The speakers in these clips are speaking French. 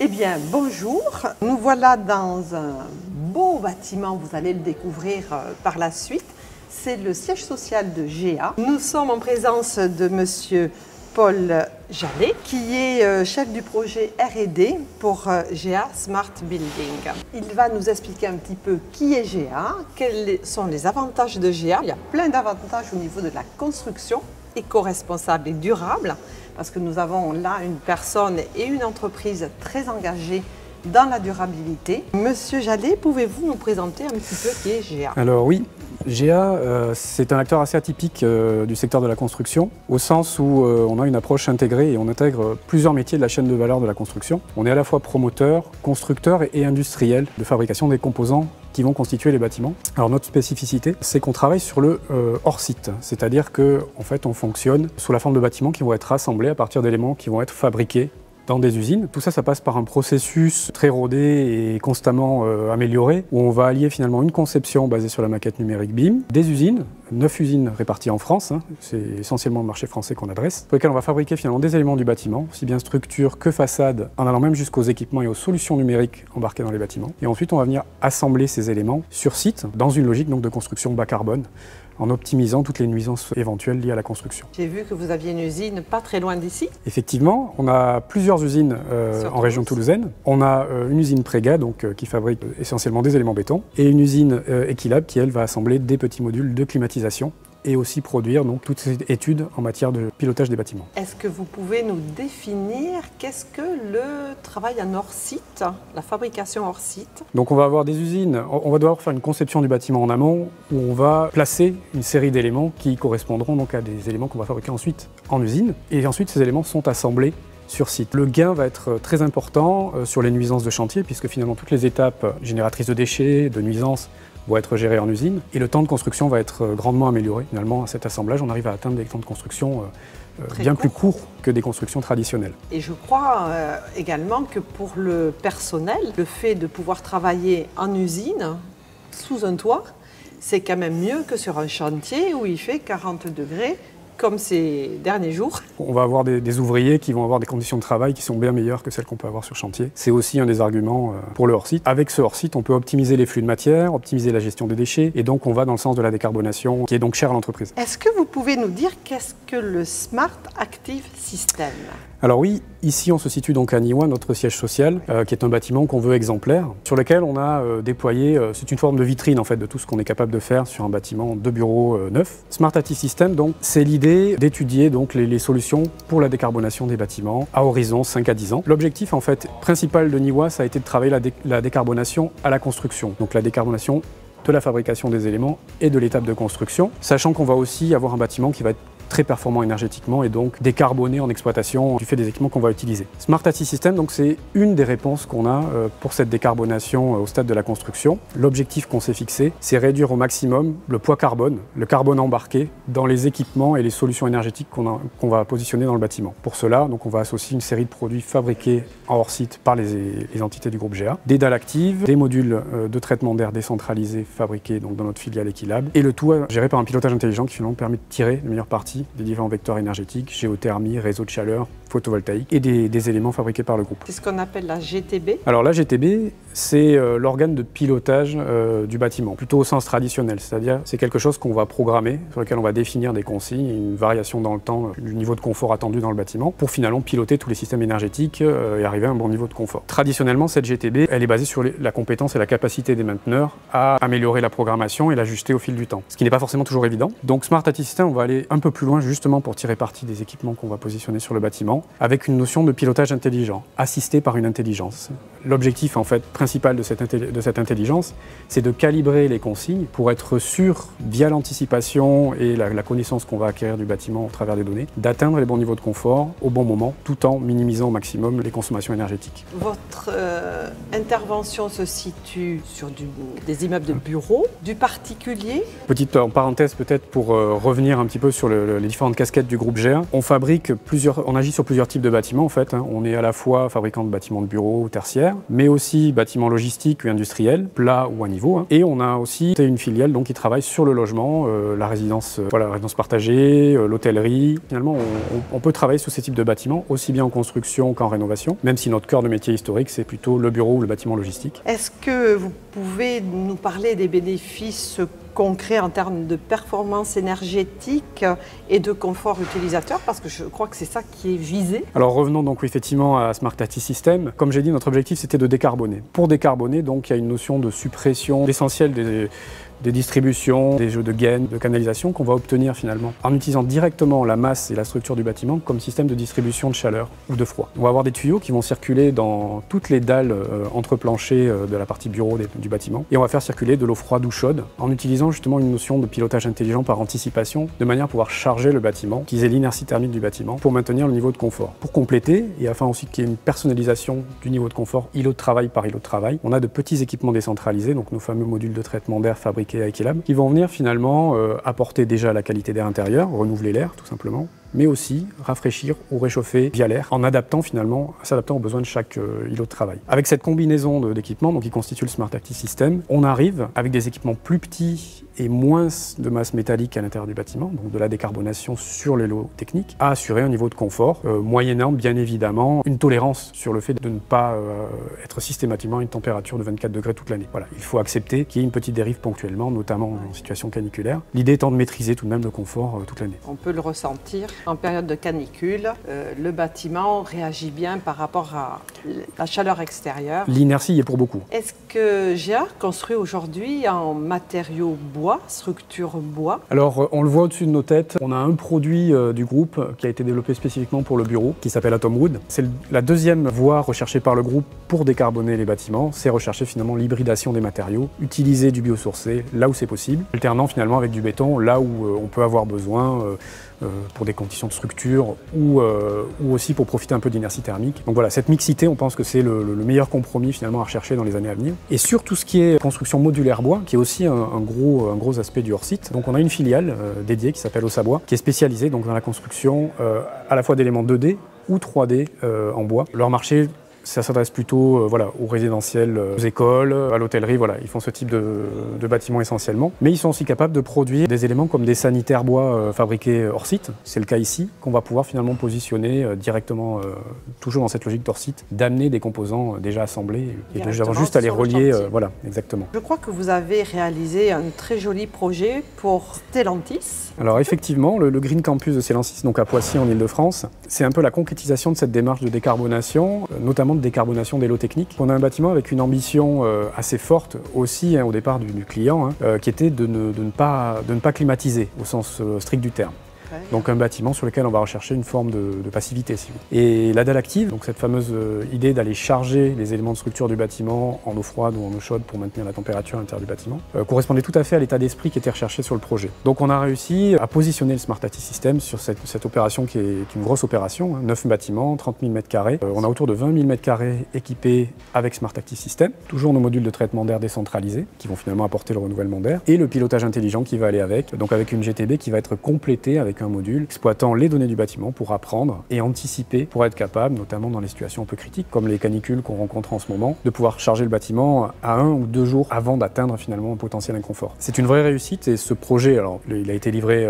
Eh bien, bonjour. Nous voilà dans un beau bâtiment, vous allez le découvrir par la suite. C'est le siège social de GEA. Nous sommes en présence de monsieur Paul Jallet, qui est chef du projet R&D pour GEA Smart Building. Il va nous expliquer un petit peu qui est GEA, quels sont les avantages de GEA. Il y a plein d'avantages au niveau de la construction éco-responsable et durable, parce que nous avons là une personne et une entreprise très engagées dans la durabilité. Monsieur Jallet, pouvez-vous nous présenter un petit peu qui est GEA? Alors oui, GEA, c'est un acteur assez atypique du secteur de la construction, au sens où on a une approche intégrée et on intègre plusieurs métiers de la chaîne de valeur de la construction. On est à la fois promoteur, constructeur et industriel de fabrication des composants qui vont constituer les bâtiments. Alors notre spécificité, c'est qu'on travaille sur le hors-site, c'est-à-dire qu'en fait on fonctionne sous la forme de bâtiments qui vont être assemblés à partir d'éléments qui vont être fabriqués dans des usines. Tout ça, ça passe par un processus très rodé et constamment amélioré, où on va allier finalement une conception basée sur la maquette numérique BIM, des usines, 9 usines réparties en France, c'est essentiellement le marché français qu'on adresse, pour lesquelles on va fabriquer finalement des éléments du bâtiment, aussi bien structure que façade, en allant même jusqu'aux équipements et aux solutions numériques embarquées dans les bâtiments. Et ensuite, on va venir assembler ces éléments sur site, dans une logique donc de construction bas carbone, en optimisant toutes les nuisances éventuelles liées à la construction. J'ai vu que vous aviez une usine pas très loin d'ici. Effectivement, on a plusieurs usines en région toulousaine. On a une usine Préga, qui fabrique essentiellement des éléments béton, et une usine Equilab qui, elle, va assembler des petits modules de climatisation et aussi produire donc toutes ces études en matière de pilotage des bâtiments. Est-ce que vous pouvez nous définir qu'est-ce que le travail en hors-site, la fabrication hors-site? Donc on va avoir des usines, on va devoir faire une conception du bâtiment en amont où on va placer une série d'éléments qui correspondront donc à des éléments qu'on va fabriquer ensuite en usine. Et ensuite ces éléments sont assemblés sur site. Le gain va être très important sur les nuisances de chantier, puisque finalement toutes les étapes génératrices de déchets, de nuisances, vont être gérées en usine. Et le temps de construction va être grandement amélioré. Finalement, à cet assemblage, on arrive à atteindre des temps de construction bien plus courts que des constructions traditionnelles. Et je crois également que pour le personnel, le fait de pouvoir travailler en usine, sous un toit, c'est quand même mieux que sur un chantier où il fait 40 degrés, comme ces derniers jours. On va avoir des ouvriers qui vont avoir des conditions de travail qui sont bien meilleures que celles qu'on peut avoir sur chantier. C'est aussi un des arguments pour le hors-site. Avec ce hors-site, on peut optimiser les flux de matière, optimiser la gestion des déchets, et donc on va dans le sens de la décarbonation, qui est donc chère à l'entreprise. Est-ce que vous pouvez nous dire qu'est-ce que le Smart Active System? Alors oui, ici on se situe donc à Niwa, notre siège social, qui est un bâtiment qu'on veut exemplaire, sur lequel on a déployé, c'est une forme de vitrine en fait de tout ce qu'on est capable de faire sur un bâtiment de bureaux neuf. Smart Active System, donc, c'est l'idée d'étudier donc les solutions pour la décarbonation des bâtiments à horizon 5 à 10 ans. L'objectif en fait principal de Niwa, ça a été de travailler la décarbonation à la construction, donc la décarbonation de la fabrication des éléments et de l'étape de construction, sachant qu'on va aussi avoir un bâtiment qui va être très performant énergétiquement et donc décarboné en exploitation du fait des équipements qu'on va utiliser. Smart Active System, donc c'est une des réponses qu'on a pour cette décarbonation au stade de la construction. L'objectif qu'on s'est fixé, c'est réduire au maximum le poids carbone, le carbone embarqué dans les équipements et les solutions énergétiques qu'on va positionner dans le bâtiment. Pour cela, donc on va associer une série de produits fabriqués en hors-site par les entités du groupe GEA, des dalles actives, des modules de traitement d'air décentralisés fabriqués donc dans notre filiale Equilab, et le tout géré par un pilotage intelligent qui finalement permet de tirer la meilleure partie des différents vecteurs énergétiques, géothermie, réseau de chaleur, photovoltaïque et des éléments fabriqués par le groupe. C'est ce qu'on appelle la GTB? Alors la GTB, c'est l'organe de pilotage du bâtiment, plutôt au sens traditionnel, c'est-à-dire c'est quelque chose qu'on va programmer, sur lequel on va définir des consignes, une variation dans le temps du niveau de confort attendu dans le bâtiment, pour finalement piloter tous les systèmes énergétiques et arriver à un bon niveau de confort. Traditionnellement, cette GTB, elle est basée sur la compétence et la capacité des mainteneurs à améliorer la programmation et l'ajuster au fil du temps, ce qui n'est pas forcément toujours évident. Donc Smart Active System, on va aller un peu plus loin justement pour tirer parti des équipements qu'on va positionner sur le bâtiment, avec une notion de pilotage intelligent, assisté par une intelligence. L'objectif en fait principal de cette intelligence, c'est de calibrer les consignes pour être sûr, via l'anticipation et la connaissance qu'on va acquérir du bâtiment au travers des données, d'atteindre les bons niveaux de confort au bon moment, tout en minimisant au maximum les consommations énergétiques. Votre intervention se situe sur des immeubles de bureaux, du particulier? Petite parenthèse peut-être pour revenir un petit peu sur les différentes casquettes du groupe GEA. On agit sur plusieurs types de bâtiments en fait. On est à la fois fabricant de bâtiments de bureaux ou tertiaires, mais aussi bâtiments logistiques ou industriels, plats ou à niveau. Et on a aussi une filiale donc, qui travaille sur le logement, la résidence partagée, l'hôtellerie. Finalement, on peut travailler sur ces types de bâtiments, aussi bien en construction qu'en rénovation, même si notre cœur de métier historique, c'est plutôt le bureau ou le bâtiment logistique. Est-ce que vous pouvez nous parler des bénéfices concrets en termes de performance énergétique et de confort utilisateur, parce que je crois que c'est ça qui est visé. Alors revenons donc effectivement à Smartactiv System. Comme j'ai dit, notre objectif c'était de décarboner. Pour décarboner, donc il y a une notion de suppression essentielle des distributions, des jeux de gaines, de canalisation qu'on va obtenir finalement en utilisant directement la masse et la structure du bâtiment comme système de distribution de chaleur ou de froid. On va avoir des tuyaux qui vont circuler dans toutes les dalles entre planchers de la partie bureau du bâtiment et on va faire circuler de l'eau froide ou chaude en utilisant justement une notion de pilotage intelligent par anticipation de manière à pouvoir charger le bâtiment, utiliser l'inertie thermique du bâtiment pour maintenir le niveau de confort. Pour compléter et afin aussi qu'il y ait une personnalisation du niveau de confort îlot de travail par îlot de travail, on a de petits équipements décentralisés, donc nos fameux modules de traitement d'air fabriqués à Equilab, qui vont venir finalement apporter déjà la qualité d'air intérieur, renouveler l'air tout simplement, mais aussi rafraîchir ou réchauffer via l'air en s'adaptant aux besoins de chaque îlot de travail. Avec cette combinaison d'équipements qui constitue le Smartactiv System, on arrive avec des équipements plus petits et moins de masse métallique à l'intérieur du bâtiment, donc de la décarbonation sur les lots techniques, à assurer un niveau de confort, moyennant bien évidemment une tolérance sur le fait de ne pas être systématiquement à une température de 24 degrés toute l'année. Voilà, il faut accepter qu'il y ait une petite dérive ponctuellement, notamment en situation caniculaire. L'idée étant de maîtriser tout de même le confort toute l'année. On peut le ressentir. En période de canicule, le bâtiment réagit bien par rapport à la chaleur extérieure. L'inertie y est pour beaucoup. Est-ce que GA construit aujourd'hui en matériaux bois, structure bois? Alors, on le voit au-dessus de nos têtes. On a un produit du groupe qui a été développé spécifiquement pour le bureau, qui s'appelle Atomwood. C'est la deuxième voie recherchée par le groupe pour décarboner les bâtiments. C'est rechercher finalement l'hybridation des matériaux, utiliser du biosourcé là où c'est possible, alternant finalement avec du béton là où on peut avoir besoin pour des conditions de structure ou aussi pour profiter un peu d'inertie thermique. Donc voilà, cette mixité, on pense que c'est le meilleur compromis finalement à rechercher dans les années à venir. Et sur tout ce qui est construction modulaire bois, qui est aussi un gros aspect du hors-site. Donc on a une filiale dédiée qui s'appelle Ossabois, qui est spécialisée donc dans la construction à la fois d'éléments 2D ou 3D en bois. Leur marché, ça s'adresse plutôt aux résidentiels, aux écoles, à l'hôtellerie, voilà. Ils font ce type de bâtiments essentiellement. Mais ils sont aussi capables de produire des éléments comme des sanitaires bois fabriqués hors site. C'est le cas ici, qu'on va pouvoir finalement positionner directement, toujours dans cette logique d'hors site, d'amener des composants déjà assemblés et de juste à les relier. Voilà, exactement. Je crois que vous avez réalisé un très joli projet pour Stellantis. Alors effectivement, le Green Campus de Stellantis, donc à Poissy en Ile-de-France, c'est un peu la concrétisation de cette démarche de décarbonation, notamment de décarbonation des lots techniques. On a un bâtiment avec une ambition assez forte aussi au départ du client, qui était de ne pas climatiser au sens strict du terme. Donc un bâtiment sur lequel on va rechercher une forme de passivité. Si vous voulez. Et la dalle active, donc cette fameuse idée d'aller charger les éléments de structure du bâtiment en eau froide ou en eau chaude pour maintenir la température à l'intérieur du bâtiment, correspondait tout à fait à l'état d'esprit qui était recherché sur le projet. Donc on a réussi à positionner le Smartactiv System sur cette opération qui est une grosse opération, 9 bâtiments, 30 000 m². On a autour de 20 000 m² équipés avec Smartactiv System, toujours nos modules de traitement d'air décentralisés qui vont finalement apporter le renouvellement d'air et le pilotage intelligent qui va aller avec, donc avec une GTB qui va être complétée avec un module exploitant les données du bâtiment pour apprendre et anticiper, pour être capable, notamment dans les situations un peu critiques, comme les canicules qu'on rencontre en ce moment, de pouvoir charger le bâtiment à 1 ou 2 jours avant d'atteindre finalement un potentiel inconfort. C'est une vraie réussite et ce projet, alors il a été livré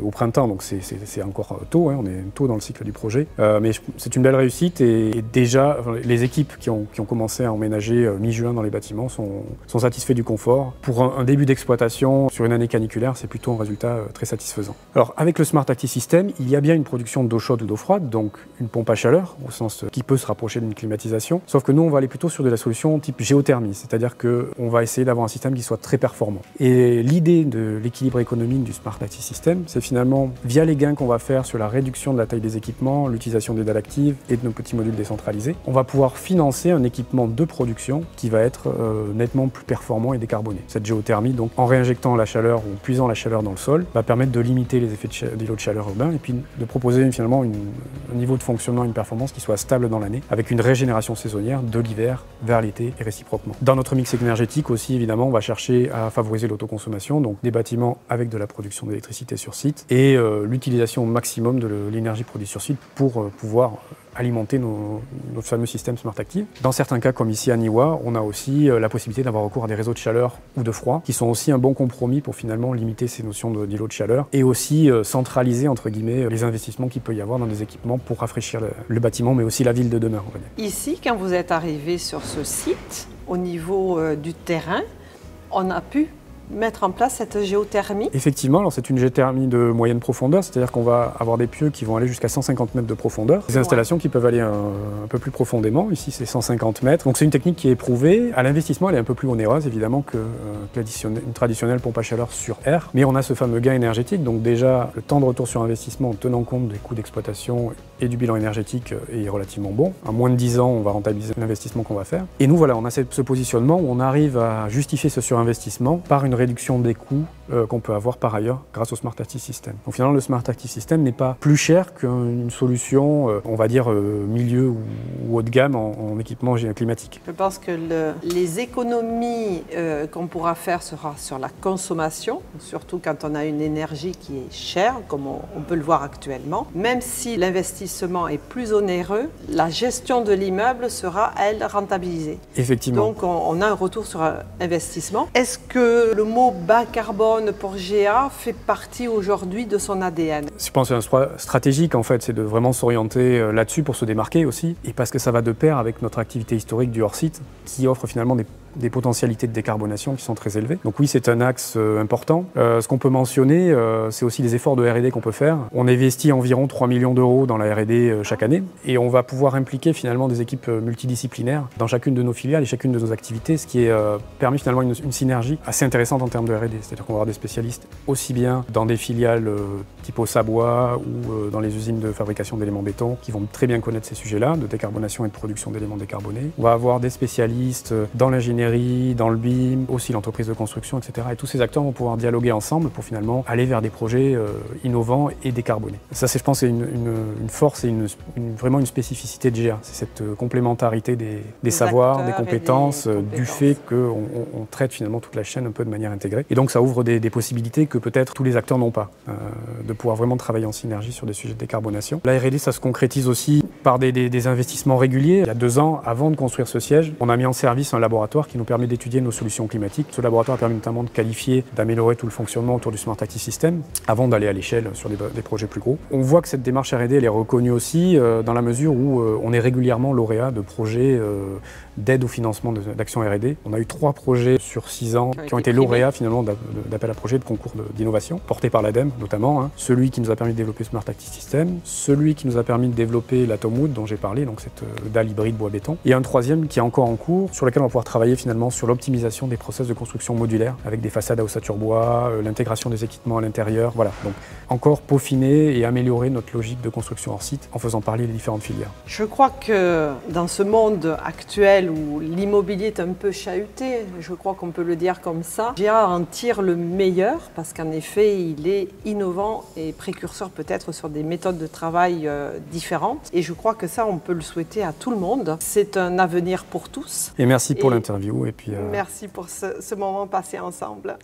au printemps, donc c'est encore tôt, on est tôt dans le cycle du projet, mais c'est une belle réussite et déjà les équipes qui ont commencé à emménager mi-juin dans les bâtiments sont satisfaits du confort. Pour un début d'exploitation sur une année caniculaire, c'est plutôt un résultat très satisfaisant. Alors avec le Smartactiv System, il y a bien une production d'eau chaude ou d'eau froide, donc une pompe à chaleur, au sens qui peut se rapprocher d'une climatisation, sauf que nous on va aller plutôt sur de la solution type géothermie, c'est-à-dire qu'on va essayer d'avoir un système qui soit très performant. Et l'idée de l'équilibre économique du Smartactiv System, c'est finalement, via les gains qu'on va faire sur la réduction de la taille des équipements, l'utilisation des dalles actives et de nos petits modules décentralisés, on va pouvoir financer un équipement de production qui va être nettement plus performant et décarboné. Cette géothermie, donc en réinjectant la chaleur ou puisant la chaleur dans le sol, va permettre de limiter les effets d'îlots de chaleur urbains et puis de proposer finalement un niveau de fonctionnement, une performance qui soit stable dans l'année, avec une régénération saisonnière de l'hiver vers l'été et réciproquement. Dans notre mix énergétique aussi, évidemment, on va chercher à favoriser l'autoconsommation, donc des bâtiments avec de la production d'électricité sur site et l'utilisation au maximum de l'énergie produite sur site pour pouvoir alimenter notre fameux système Smart Active. Dans certains cas, comme ici à Niwa, on a aussi la possibilité d'avoir recours à des réseaux de chaleur ou de froid, qui sont aussi un bon compromis pour finalement limiter ces notions d'îlots de chaleur et aussi centraliser, entre guillemets, les investissements qu'il peut y avoir dans des équipements pour rafraîchir le bâtiment, mais aussi la ville de demain, on va dire. Ici, quand vous êtes arrivé sur ce site, au niveau du terrain, on a pu mettre en place cette géothermie? Effectivement, alors c'est une géothermie de moyenne profondeur, c'est-à-dire qu'on va avoir des pieux qui vont aller jusqu'à 150 mètres de profondeur, des installations qui peuvent aller un peu plus profondément, ici c'est 150 mètres, donc c'est une technique qui est éprouvée. À l'investissement, elle est un peu plus onéreuse évidemment qu'une traditionnelle pompe à chaleur sur air, mais on a ce fameux gain énergétique, donc déjà le temps de retour sur investissement en tenant compte des coûts d'exploitation et du bilan énergétique est relativement bon. À moins de 10 ans, on va rentabiliser l'investissement qu'on va faire. Et nous voilà, on a ce positionnement où on arrive à justifier ce surinvestissement par une réduction des coûts qu'on peut avoir par ailleurs grâce au Smart Active System. Donc finalement, le Smart Active System n'est pas plus cher qu'une solution, on va dire, milieu ou haut de gamme en équipement climatique. Je pense que les économies qu'on pourra faire sera sur la consommation, surtout quand on a une énergie qui est chère, comme on peut le voir actuellement. Même si l'investissement est plus onéreux, la gestion de l'immeuble sera, elle, rentabilisée. Effectivement. Donc on a un retour sur investissement. Est-ce que le mot bas carbone pour GA fait partie aujourd'hui de son ADN? Je pense que c'est un choix stratégique en fait, c'est de vraiment s'orienter là-dessus pour se démarquer aussi, et parce que ça va de pair avec notre activité historique du hors-site qui offre finalement des potentialités de décarbonation qui sont très élevées. Donc oui, c'est un axe important. Ce qu'on peut mentionner, c'est aussi les efforts de R&D qu'on peut faire. On investit environ 3 millions d'euros dans la R&D chaque année, et on va pouvoir impliquer finalement des équipes multidisciplinaires dans chacune de nos filiales et chacune de nos activités, ce qui permet finalement une synergie assez intéressante en termes de R&D. C'est-à-dire qu'on va avoir des spécialistes aussi bien dans des filiales type au Savoie ou dans les usines de fabrication d'éléments béton qui vont très bien connaître ces sujets-là, de décarbonation et de production d'éléments décarbonés. On va avoir des spécialistes dans l'ingénierie, dans le BIM, aussi l'entreprise de construction, etc. Et tous ces acteurs vont pouvoir dialoguer ensemble pour finalement aller vers des projets innovants et décarbonés. Ça, je pense, c'est une force et vraiment une spécificité de GA. C'est cette complémentarité des savoirs, des compétences, du fait qu'on traite finalement toute la chaîne un peu de manière intégrée. Et donc ça ouvre des possibilités que peut-être tous les acteurs n'ont pas, de pouvoir vraiment travailler en synergie sur des sujets de décarbonation. La R&D, ça se concrétise aussi par des investissements réguliers. Il y a 2 ans, avant de construire ce siège, on a mis en service un laboratoire qui nous permet d'étudier nos solutions climatiques. Ce laboratoire a permis notamment de qualifier, d'améliorer tout le fonctionnement autour du Smart Active System avant d'aller à l'échelle sur des projets plus gros. On voit que cette démarche R&D, elle est reconnue aussi dans la mesure où on est régulièrement lauréat de projets d'aide au financement d'actions R&D. On a eu 3 projets sur 6 ans qui ont été lauréats finalement d'appel à projets de concours d'innovation, portés par l'ADEME notamment. Celui qui nous a permis de développer Smart Active System, celui qui nous a permis de développer l'Atomwood dont j'ai parlé, donc cette dalle hybride bois-béton, et un 3e qui est encore en cours, sur lequel on va pouvoir travailler finalement sur l'optimisation des process de construction modulaire, avec des façades à ossature bois, l'intégration des équipements à l'intérieur, voilà. Donc encore peaufiner et améliorer notre logique de construction hors site en faisant parler les différentes filières. Je crois que dans ce monde actuel où l'immobilier est un peu chahuté, je crois qu'on peut le dire comme ça, GA en tire le meilleur parce qu'en effet il est innovant et précurseur peut-être sur des méthodes de travail différentes, et je crois que ça on peut le souhaiter à tout le monde. C'est un avenir pour tous. Et merci pour l'interview et puis merci pour ce moment passé ensemble.